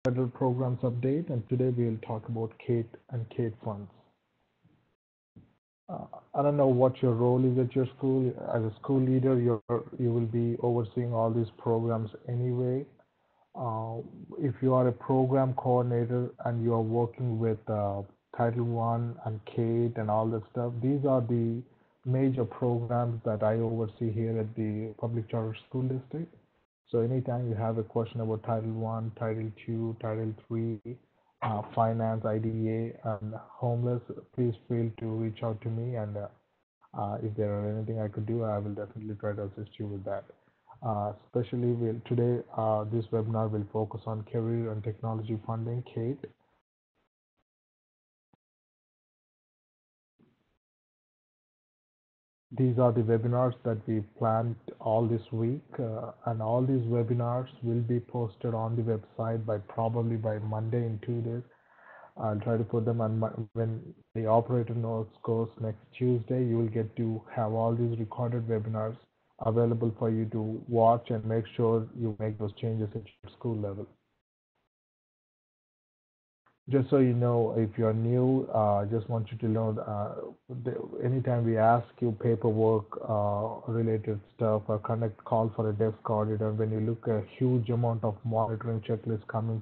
Federal Programs Update, and today we'll talk about Cate and Cate funds. Uh, I don't know what your role is at your school. As a school leader, you will be overseeing all these programs anyway. Uh, if you are a program coordinator and you are working with Title One and Cate and all that stuff, these are the major programs that I oversee here at the Public Charter School District. So anytime you have a question about Title One, Title Two, Title Three, finance, IDEA, and homeless, please feel to reach out to me. And if there are anything I could do, I will definitely try to assist you with that. Especially today, this webinar will focus on career and technology funding, Cate. These are the webinars that we planned all this week, and all these webinars will be posted on the website by probably by Monday in 2 days. I'll try to put them on when the operator notes goes next Tuesday. You will get to have all these recorded webinars available for you to watch and make sure you make those changes at your school level. Just so you know, if you're new, just want you to know, anytime we ask you paperwork related stuff or connect call for a desk auditor, when you look at a huge amount of monitoring checklists coming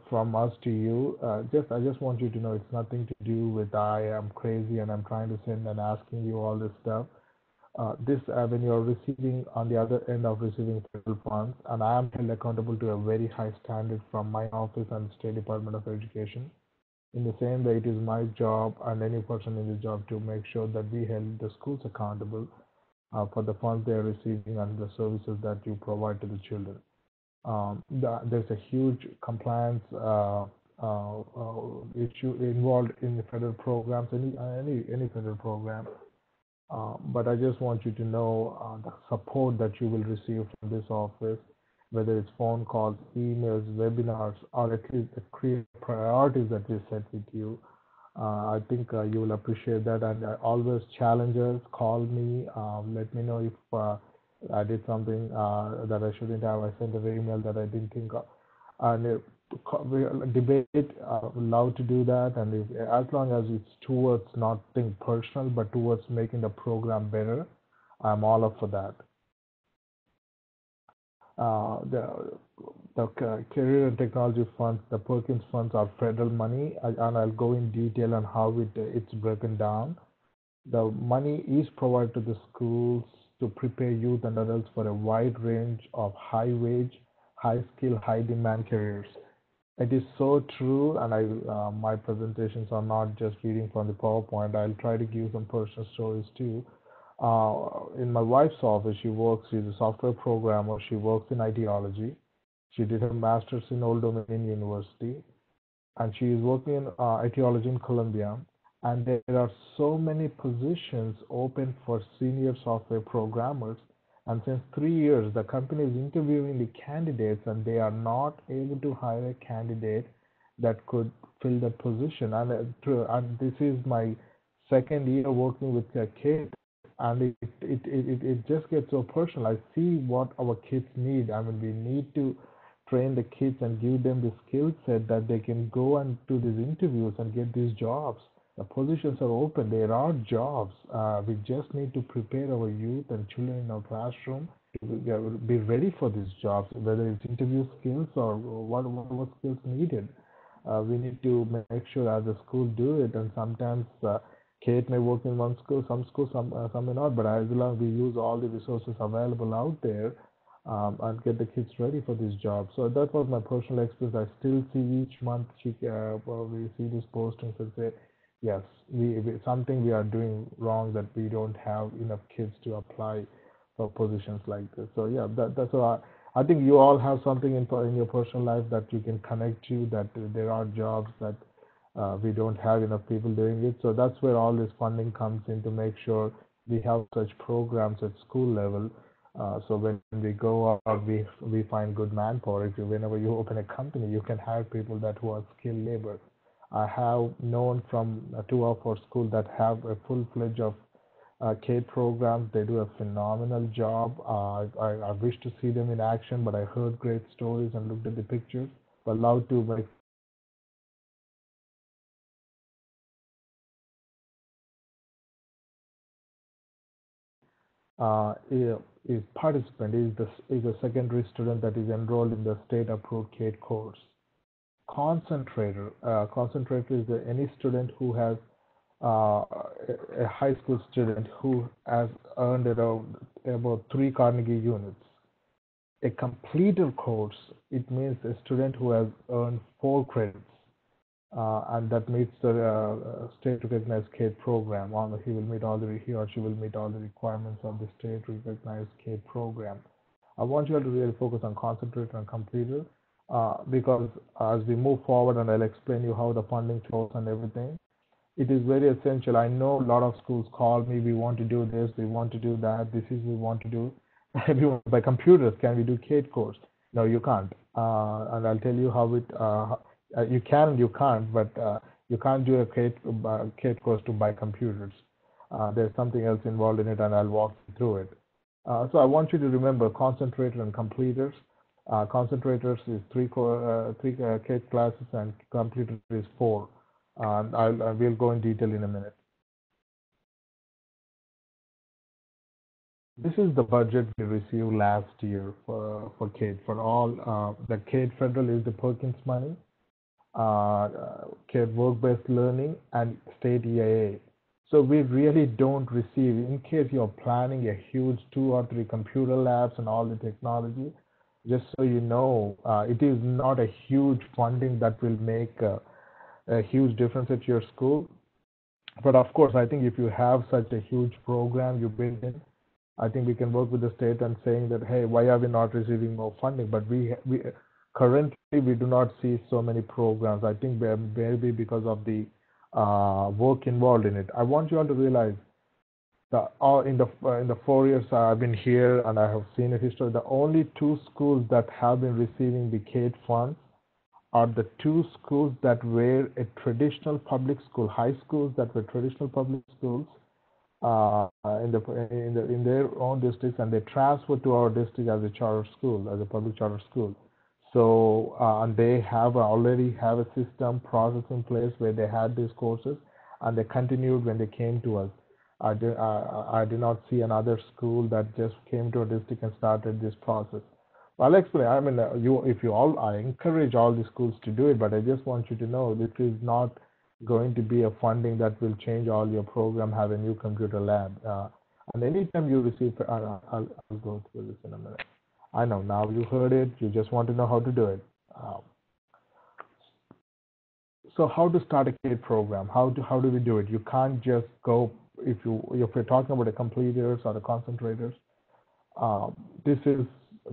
from us to you, I just want you to know it's nothing to do with I am crazy and I'm trying to send and asking you all this stuff. This when you're receiving on the other end of receiving federal funds, and I am held accountable to a very high standard from my office and State Department of Education. In the same way, it is my job and any person in the job to make sure that we hold the schools accountable for the funds they are receiving and the services that you provide to the children. There's a huge compliance issue involved in the federal programs, any federal program. But I just want you to know the support that you will receive from this office, whether it's phone calls, emails, webinars, or at least the clear priorities that we set with you. I think you will appreciate that. And always challengers, call me, let me know if I did something that I shouldn't have. I sent an email that I didn't think of. And we debate, allowed to do that. And as long as it's towards not being personal, but towards making the program better, I'm all up for that. The Career and Technology Funds, the Perkins Funds are federal money, and I'll go in detail on how it's broken down. The money is provided to the schools to prepare youth and adults for a wide range of high wage, high skill, high demand careers. It is so true, and my presentations are not just reading from the PowerPoint. I'll try to give some personal stories too. In my wife's office, she's a software programmer. She works in ideology. She did her master's in Old Dominion University, and she is working in etiology in Colombia. And there are so many positions open for senior software programmers. And since 3 years, the company is interviewing the candidates, and they are not able to hire a candidate that could fill that position. And this is my second year working with a kid, and it just gets so personal. I see what our kids need. I mean, we need to train the kids and give them the skill set that they can go and do these interviews and get these jobs. The positions are open. There are jobs. We just need to prepare our youth and children in our classroom to be ready for these jobs, whether it's interview skills or what skills needed. We need to make sure as a school do it. And sometimes Kate may work in one school, some may not. But as long as we use all the resources available out there, and get the kids ready for this job. So that was my personal experience. I still see each month we see these postings and say, yes, something we are doing wrong, that we don't have enough kids to apply for positions like this. So yeah, that's why I think you all have something in your personal life that you can connect to. That there are jobs that we don't have enough people doing it. So that's where all this funding comes in, to make sure we have such programs at school level. So when we go out, we find good manpower. Whenever you open a company, you can hire people that who are skilled labor. I have known from two of our schools that have a full fledged of Cate programs. They do a phenomenal job. I wish to see them in action, but I heard great stories and looked at the pictures. But love to make a, a participant is a secondary student that is enrolled in the state approved Cate course. Concentrator is any student who has a high school student who has earned around about 3 Carnegie units. A completer course, it means a student who has earned 4 credits, and that meets the state recognized CATE program. He or she will meet all the requirements of the state recognized CATE program. I want you all to really focus on concentrator and completer, because as we move forward, and I'll explain you how the funding flows and everything, it is very essential. I know a lot of schools call me, we want to do this, we want to do that, this is we want to do. Everyone by computers, can we do CATE course? No, you can't. And I'll tell you how you can and you can't, but you can't do a CATE course to buy computers. There's something else involved in it, and I'll walk you through it. So I want you to remember concentrator and completers. Concentrators is three CATE classes, and completer is 4. I will go in detail in a minute. This is the budget we received last year for CATE. For all, the CATE Federal is the Perkins money, CATE Work-Based Learning, and State EIA. So we really don't receive, in case you're planning a huge 2 or 3 computer labs and all the technology, just so you know, it is not a huge funding that will make a huge difference at your school. But of course, I think if you have such a huge program you build in, I think we can work with the state and saying that, hey, why are we not receiving more funding? But we currently we do not see so many programs. I think maybe because of the work involved in it. I want you all to realize that in the 4 years I've been here and I have seen a history, the only 2 schools that have been receiving the CATE funds are the 2 schools that were a traditional public school, high schools that were traditional public schools, in their own districts, and they transferred to our district as a charter school, as a public charter school. So and they have already have a system process in place where they had these courses, and they continued when they came to us. I did not see another school that just came to a district and started this process. I'll explain. I mean, if you all, I encourage all the schools to do it, but I just want you to know this is not going to be a funding that will change all your program, have a new computer lab. And anytime you receive, I'll go through this in a minute. I know now you heard it, you just want to know how to do it. So how to start a CADE program? How do we do it? You can't just go if you're talking about the completers or the concentrators. This is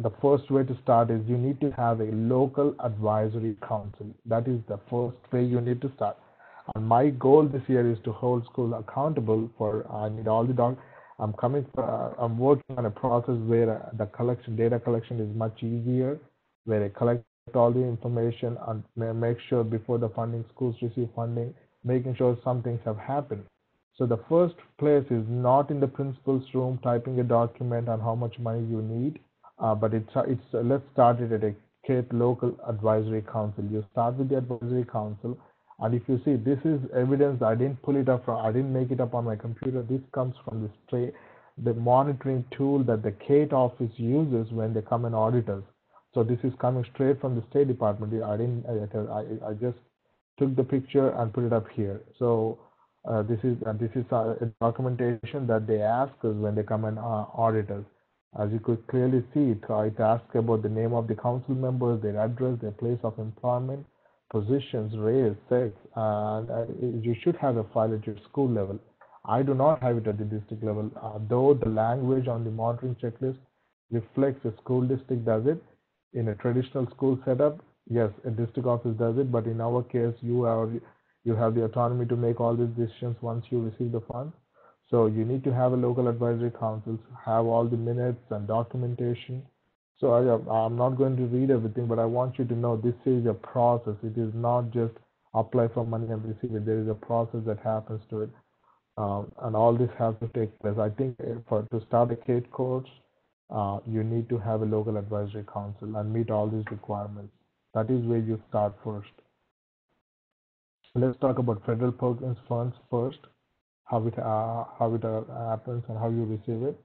the first way to start is you need to have a local advisory council. That is the first way you need to start. And my goal this year is to hold school accountable for. I need all the dog. I'm working on a process where the data collection is much easier, where I collect all the information and make sure before the funding schools receive funding, making sure some things have happened. So the first place is not in the principal's room typing a document on how much money you need, but let's start it at a state local advisory council. You start with the advisory council, and if you see, this is evidence. I didn't make it up on my computer. This comes from the monitoring tool that the Cate office uses when they come and audit us. So this is coming straight from the State Department. I just took the picture and put it up here. So this is a documentation that they ask us when they come and audit us. As you could clearly see, it asks about the name of the council members, their address, their place of employment, positions, race, sex, and you should have a file at your school level. I do not have it at the district level, though the language on the monitoring checklist reflects a school district does it. In a traditional school setup, yes, a district office does it, but in our case, you have the autonomy to make all these decisions once you receive the funds. So you need to have a local advisory councils, have all the minutes and documentation. So I'm not going to read everything, but I want you to know this is a process. It is not just apply for money and receive it. There is a process that happens to it. and all this has to take place. I think for to start a CATE course, you need to have a local advisory council and meet all these requirements. That is where you start first. Let's talk about federal Perkins funds first, how it happens and how you receive it.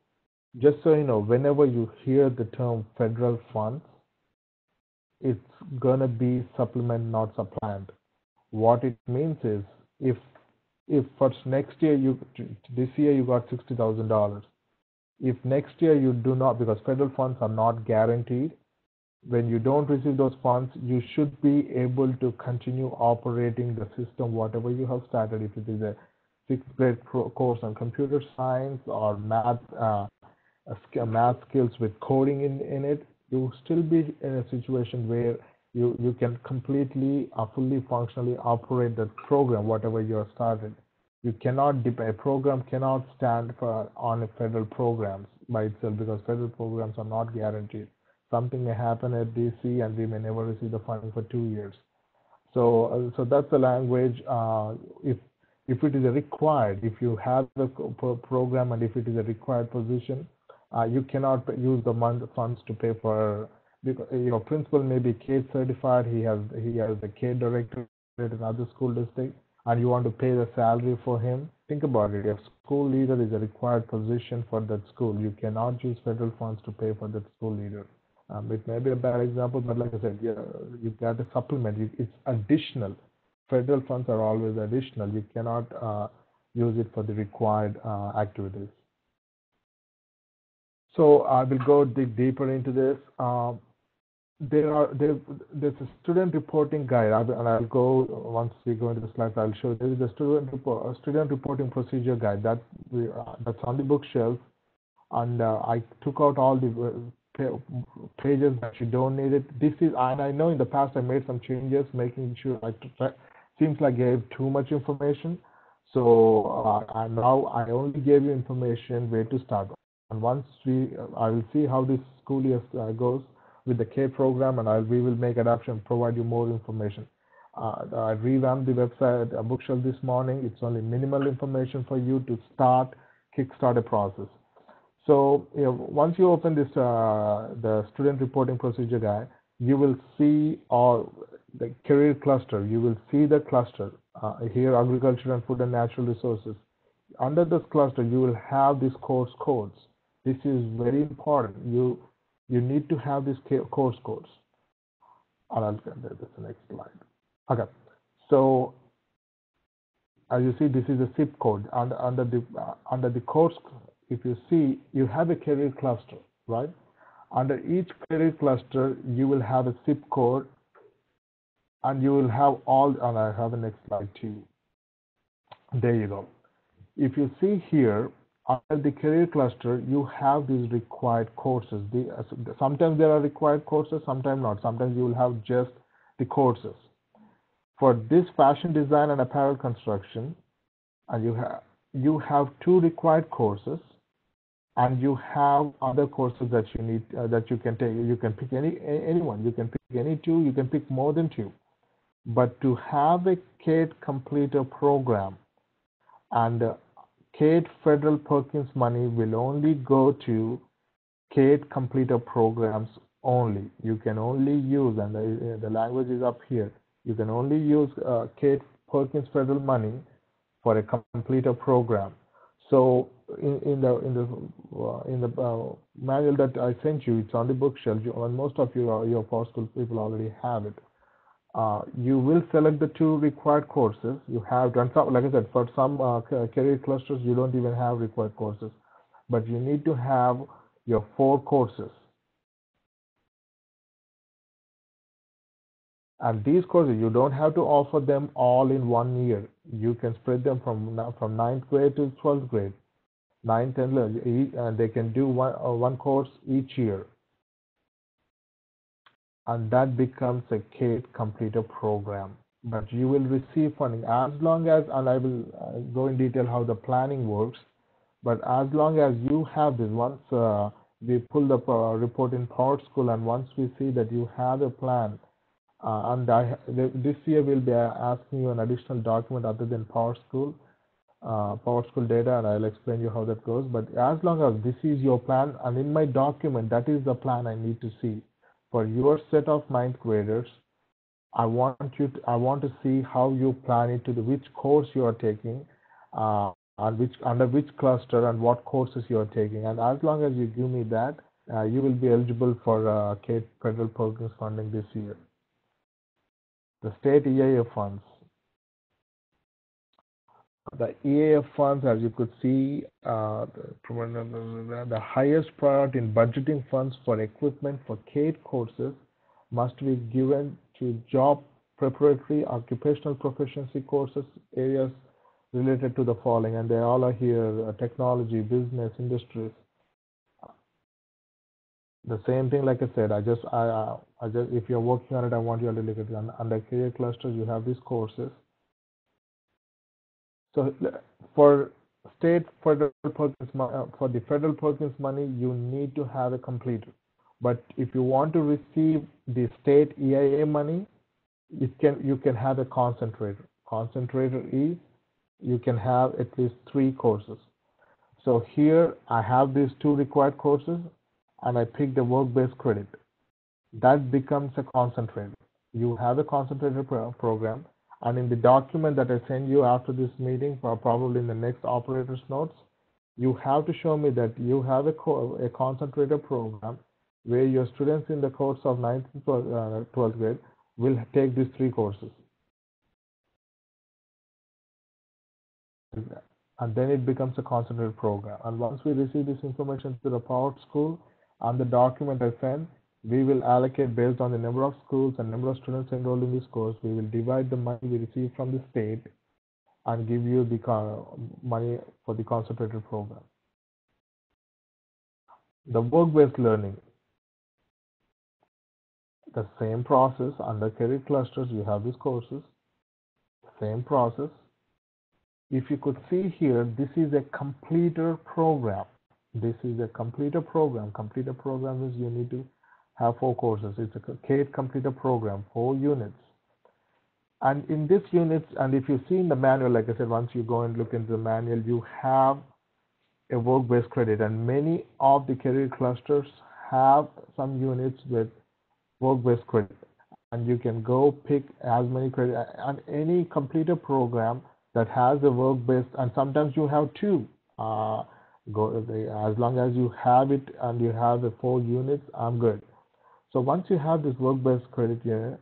Just so you know, whenever you hear the term federal funds, it's gonna be supplement, not supplant. What it means is if if for next year you this year you got $60,000, if next year you do not, because federal funds are not guaranteed, when you don't receive those funds, you should be able to continue operating the system, whatever you have started. If it is a sixth grade course on computer science or math, math skills with coding in it, you still be in a situation where you can completely, fully functionally operate the program, whatever you have started. You cannot, a program cannot stand for on a federal programs by itself because federal programs are not guaranteed. Something may happen at DC and we may never receive the funding for 2 years. So that's the language. If it is a required, if you have the program and if it is a required position, you cannot use the funds to pay for. Because your principal may be CATE certified, he has the CATE director at another school district, and you want to pay the salary for him. Think about it. If school leader is a required position for that school, you cannot use federal funds to pay for that school leader. It may be a bad example, but like I said, yeah, you got a supplement. It's additional. Federal funds are always additional. You cannot use it for the required activities. So I will go dig deeper into this. There's a student reporting guide, and I'll go once we go into the slides. I'll show there is a student reporting procedure guide that's on the bookshelf, and I took out all the pages that you don't need it. This is, and I know in the past I made some changes, making sure seems like I gave too much information. So now I only gave you information where to start. And once I will see how this school year goes with the K program, and we will make adaptation, provide you more information. I revamped the website bookshelf this morning. It's only minimal information for you to kickstart a process. So once you open this the student reporting procedure guide, you will see all the career cluster. You will see the cluster here: agriculture and food and natural resources. Under this cluster, you will have these course codes. This is very important. You need to have these course codes. And I'll get this next slide. Okay, so as you see, this is a zip code under the course. If you see, you have a career cluster, right? Under each career cluster, you will have a zip code, and you will have all. And I have the next slide too. There you go. If you see here, under the career cluster, you have these required courses. Sometimes there are required courses, sometimes not. Sometimes you will have just the courses. For this fashion design and apparel construction, and you have two required courses, and you have other courses that you need that you can take. You can pick anyone. You can pick any two. You can pick more than two. But to have a CATE completer program, and CATE federal Perkins money will only go to CATE completer programs only. You can only use, and the language is up here, you can only use CATE Perkins federal money for a completer program. So in the manual that I sent you, it's on the bookshelf, and most of your post school people already have it. You will select the two required courses. You have, like I said, for some career clusters, you don't even have required courses, but you need to have your 4 courses. And these courses, you don't have to offer them all in 1 year. You can spread them from 9th grade to 12th grade, 9th and 11th, and they can do one course each year. And that becomes a CATE completer program. But you will receive funding as long as, and I will go in detail how the planning works, but as long as you have this, once we pull the report in Power School, and once we see that you have a plan, and this year we'll be asking you an additional document other than Power School. Power School data, and I'll explain you how that goes. But as long as this is your plan, and in my document, that is the plan I need to see for your set of ninth graders. I want to see how you plan it to the which course you are taking, and which under which cluster and what courses you are taking. And as long as you give me that, you will be eligible for Cate federal programs funding this year. The state EIF funds. The EAF funds, as you could see, the highest priority in budgeting funds for equipment for Cate courses must be given to job preparatory occupational proficiency courses areas related to the following, and they all are here: technology, business, industries. The same thing, like I said, I just, if you're working on it, I want you to look at it. Under career clusters, you have these courses. So for state federal purchase for the federal purchase money, you need to have a completer. But if you want to receive the state EIA money, you can have a concentrator. Concentrator is you can have at least 3 courses. So here I have these 2 required courses, and I pick the work-based credit. That becomes a concentrator. You have a concentrator program, and in the document that I send you after this meeting, probably in the next operator's notes, you have to show me that you have a concentrator program where your students in the course of 9th and 12th grade will take these 3 courses. And then it becomes a concentrated program. And once we receive this information to the Power School and the document I send, we will allocate based on the number of schools and number of students enrolled in this course. We will divide the money we receive from the state and give you the money for the concentrated program. The work-based learning, the same process under career clusters. You have these courses, same process. If you could see here, this is a completer program. This is a completer program. Completer program is you need to have 4 courses. It's a Cate completer program, 4 units. And in this units, and if you see in the manual, like I said, once you go and look into the manual, you have a work-based credit, and many of the career clusters have some units with work-based credit, and you can go pick as many credit on any completer program that has a work-based, and sometimes you have 2. As long as you have it and you have the 4 units, I'm good. So once you have this work-based credit here,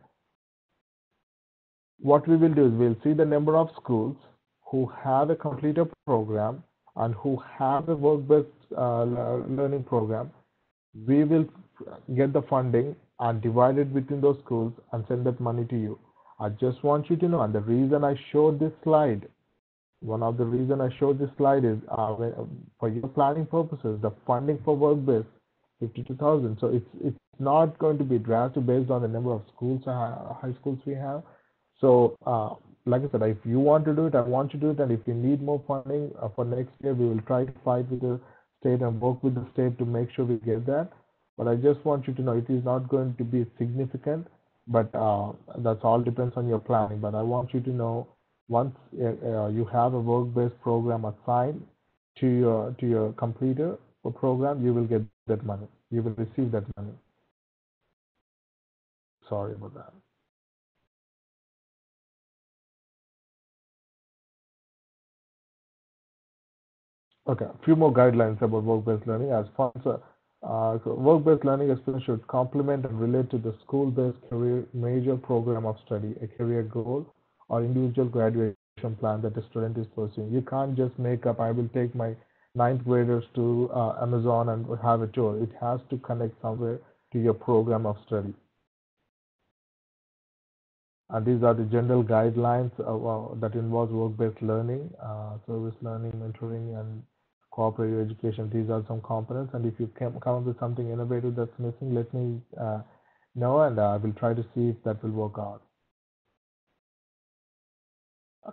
what we will do is we'll see the number of schools who have a completer program and who have a work-based learning program. We will get the funding and divide it between those schools and send that money to you. I just want you to know, and the reason I showed this slide, one of the reason I showed this slide is for your planning purposes, the funding for work-based 52,000. So it's not going to be drastic based on the number of schools, high schools we have. So like I said, if you want to do it, I want you to do it, and if you need more funding for next year, we will try to fight with the state and work with the state to make sure we get that. But I just want you to know it is not going to be significant, but that's all depends on your planning. But I want you to know once you have a work-based program assigned to your completer or program, you will get that money. You will receive that money. Sorry about that. Okay, a few more guidelines about work-based learning. As sponsor, so work-based learning especially should complement and relate to the school-based career major program of study, a career goal, or individual graduation plan that the student is pursuing. You can't just make up, I will take my ninth graders to Amazon and have a tour. It has to connect somewhere to your program of study. And these are the general guidelines that involves work-based learning, service learning, mentoring, and cooperative education. These are some components, and if you come up with something innovative that's missing, let me know, and I will try to see if that will work out.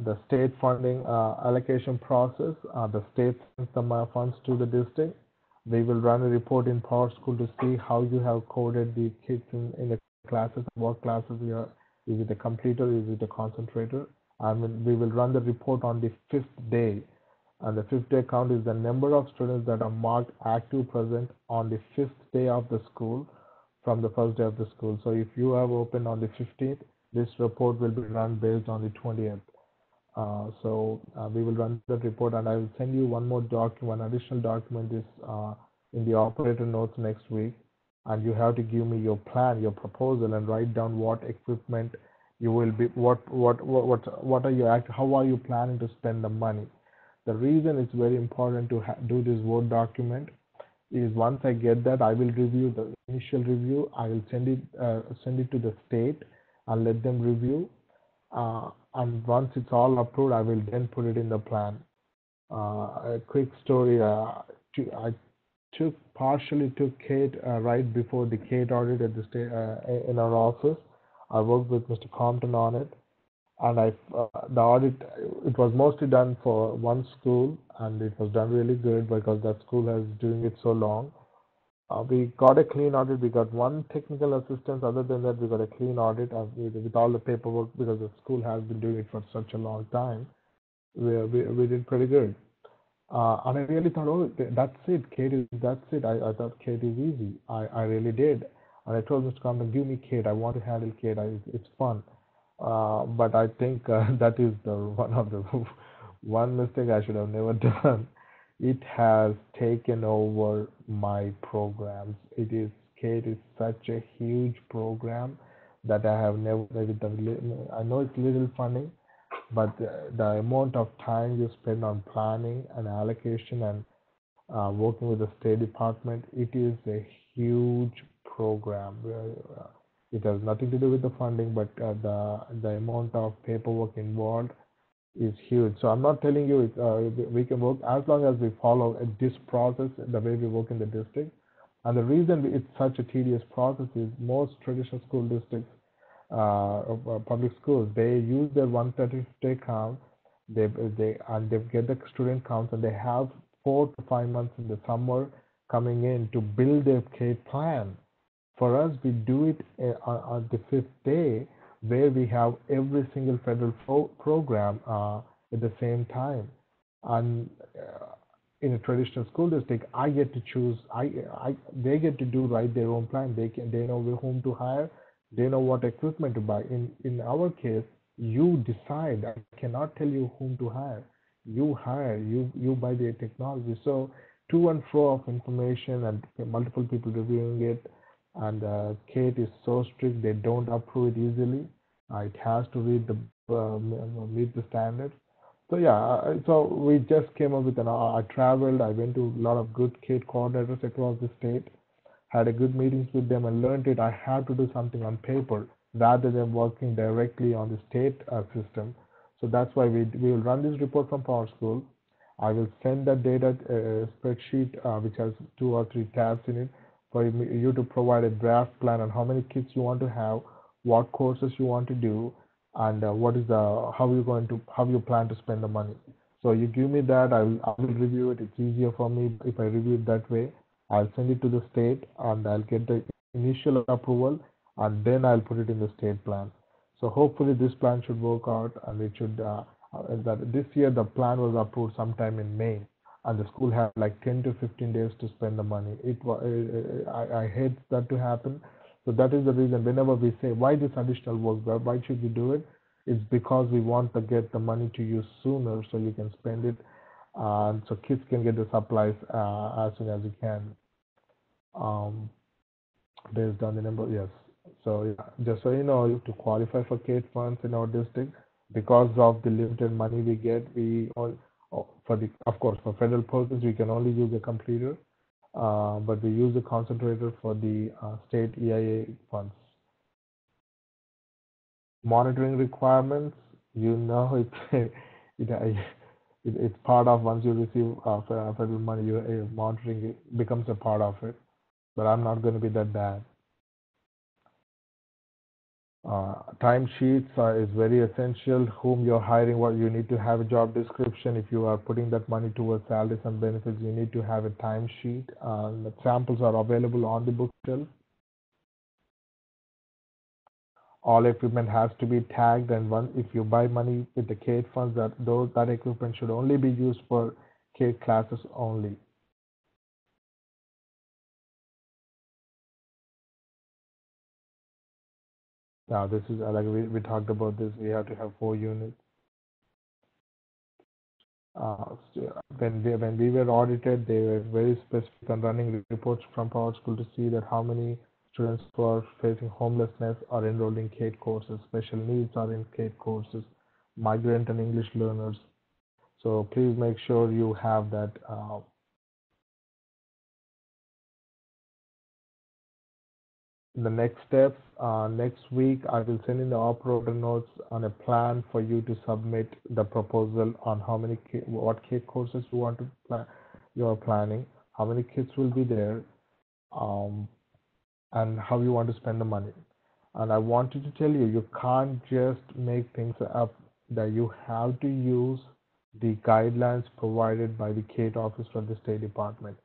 The state funding allocation process, the state sends the funds to the district. We will run a report in Power School to see how you have coded the kids in the classes, what classes you are. Is it a completer? Is it a concentrator? And we will run the report on the 5th day. And the fifth day count is the number of students that are marked active present on the fifth day of the school from the first day of the school. So if you have opened on the 15th, this report will be run based on the 20th. We will run that report, and I will send you one more document. One additional document is in the operator notes next week, and you have to give me your plan, your proposal, and write down what equipment you will be, what are you act, how are you planning to spend the money. The reason it's very important to do this Word document is once I get that, I will review the initial review. I will send it to the state and let them review. And once it's all approved, I will then put it in the plan. A quick story. I partially took Cate right before the Cate audit at the state in our office. I worked with Mr. Compton on it, and the audit, it was mostly done for one school, and it was done really good because that school has doing it so long. We got a clean audit. We got one technical assistance. Other than that, we got a clean audit with all the paperwork because the school has been doing it for such a long time. We did pretty good. And I really thought, oh, that's it. That's it. I thought Cate is easy. I really did. And I told Mr. Compton, give me Cate. I want to handle Cate. It's fun. But I think that is the one of the one mistake I should have never done. It has taken over my programs. Cate is such a huge program that I have never. I know it's a little funny, but the amount of time you spend on planning and allocation and working with the State Department, it is a huge program. It has nothing to do with the funding, but the amount of paperwork involved is huge. So I'm not telling you we can work as long as we follow this process the way we work in the district. And the reason it's such a tedious process is most traditional school districts, public schools, they use their 130-day count. They get the student counts, and they have 4 to 5 months in the summer coming in to build their K plan. For us, we do it on the fifth day, where we have every single federal program at the same time. And in a traditional school district, I get to choose. They get to do write their own plan. They know whom to hire. They know what equipment to buy. In our case, you decide. I cannot tell you whom to hire. You hire. You buy the technology. So to and fro of information and multiple people reviewing it, and Cate is so strict, they don't approve it easily. It has to meet the standards. So yeah, so we just came up with I traveled. I went to a lot of good Cate coordinators across the state, had a good meetings with them, and learned it. I had to do something on paper rather than working directly on the state system. So that's why we will run this report from Power School. I will send that data spreadsheet which has 2 or 3 tabs in it for you to provide a draft plan on how many kids you want to have, what courses you want to do, and what is the how you plan to spend the money. So you give me that, I will review it. It's easier for me if I review it that way. I'll send it to the state, and I'll get the initial approval, and then I'll put it in the state plan. So hopefully this plan should work out, and it should. That this year the plan was approved sometime in May, and the school had like 10 to 15 days to spend the money. I hate that to happen. So that is the reason whenever we say why this additional work, why should we do it? It's because we want to get the money to you sooner so you can spend it, and so kids can get the supplies as soon as you can. Um, Based on the number, yes. So yeah, just so you know, to qualify for Cate funds in our district, because of the limited money we get, for the of course for federal purposes we can only use a completer, but we use the concentrator for the state EIA funds. Monitoring requirements, it's part of once you receive federal money, monitoring it becomes a part of it. But I'm not going to be that bad. Timesheets is very essential. Whom you're hiring, what you need to have a job description. If you are putting that money towards salaries and benefits, you need to have a timesheet. The samples are available on the bookshelf. All equipment has to be tagged, and if you buy money with the Cate funds, that equipment should only be used for Cate classes only. Now this is like we talked about this. We have to have 4 units. When we were audited, they were very specific on running reports from our school to see that how many students who are facing homelessness are enrolled in Cate courses, special needs are in Cate courses, migrant and English learners. So please make sure you have that. The next steps, next week, I will send in the operator notes on a plan for you to submit the proposal on how many, what Cate courses you want to plan, you are planning, how many kids will be there, um, and how you want to spend the money. And I wanted to tell you, you can't just make things up, that you have to use the guidelines provided by the Cate office from the State Department.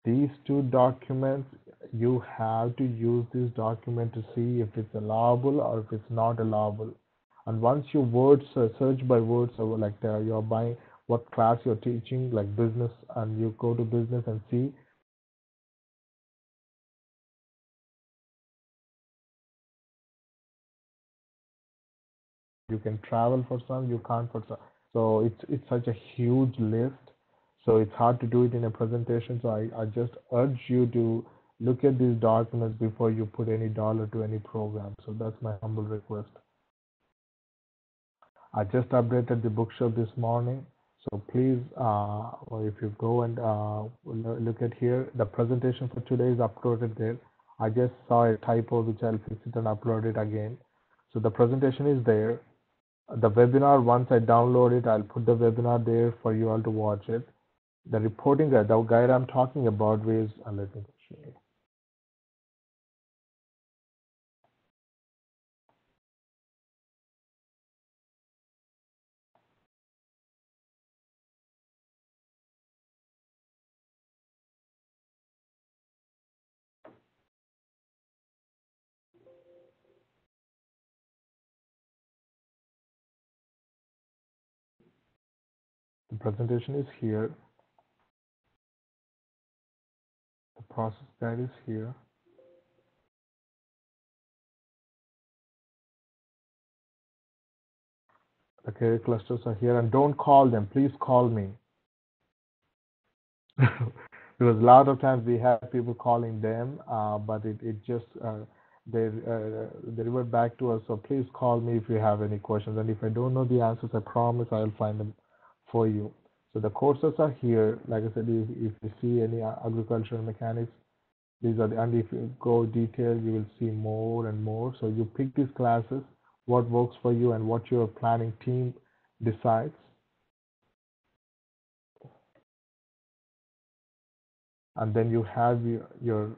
These two documents, you have to use this document to see if it's allowable or if it's not allowable. And once you words search by words, or like you're buying what class you're teaching, like business, and you go to business and see, you can travel for some, you can't for some. So it's such a huge list. So it's hard to do it in a presentation. So I just urge you to look at these documents before you put any dollar to any program. So that's my humble request. I just updated the bookshop this morning. So please, if you go and look at here, the presentation for today is uploaded there. I just saw a typo which I'll fix it and upload it again. So the presentation is there. The webinar, once I download it, I'll put the webinar there for you all to watch it. The reporting guide, the guide I'm talking about is, let me show you. The presentation is here. The process guide is here. The career clusters are here, and don't call them. Please call me. Because a lot of times we have people calling them, but it just they revert back to us. So please call me if you have any questions, and if I don't know the answers, I promise I'll find them for you. So the courses are here. Like I said, if you see any agricultural mechanics, these are the, and if you go detail, you will see more and more. So you pick these classes, what works for you, and what your planning team decides, and then you have your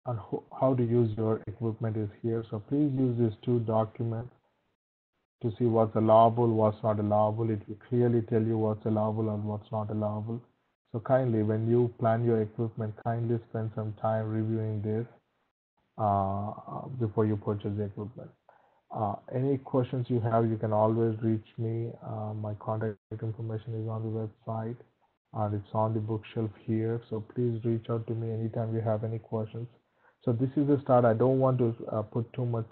and how to use your equipment is here. So please use these two documents to see what's allowable, what's not allowable. It will clearly tell you what's allowable and what's not allowable. So kindly, when you plan your equipment, kindly spend some time reviewing this before you purchase the equipment. Any questions you have, you can always reach me. My contact information is on the website and it's on the bookshelf here. So please reach out to me anytime you have any questions. So this is the start. I don't want to put too much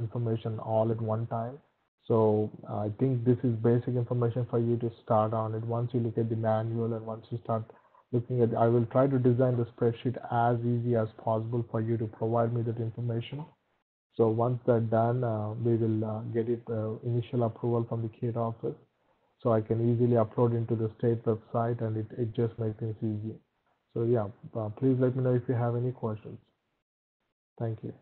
information all at one time. So I think this is basic information for you to start on it. Once you look at the manual and once you start looking at, I will try to design the spreadsheet as easy as possible for you to provide me that information. So once that's done, we will get it initial approval from the Cate office, so I can easily upload into the state website, and it just makes things easy. So yeah, please let me know if you have any questions. Thank you.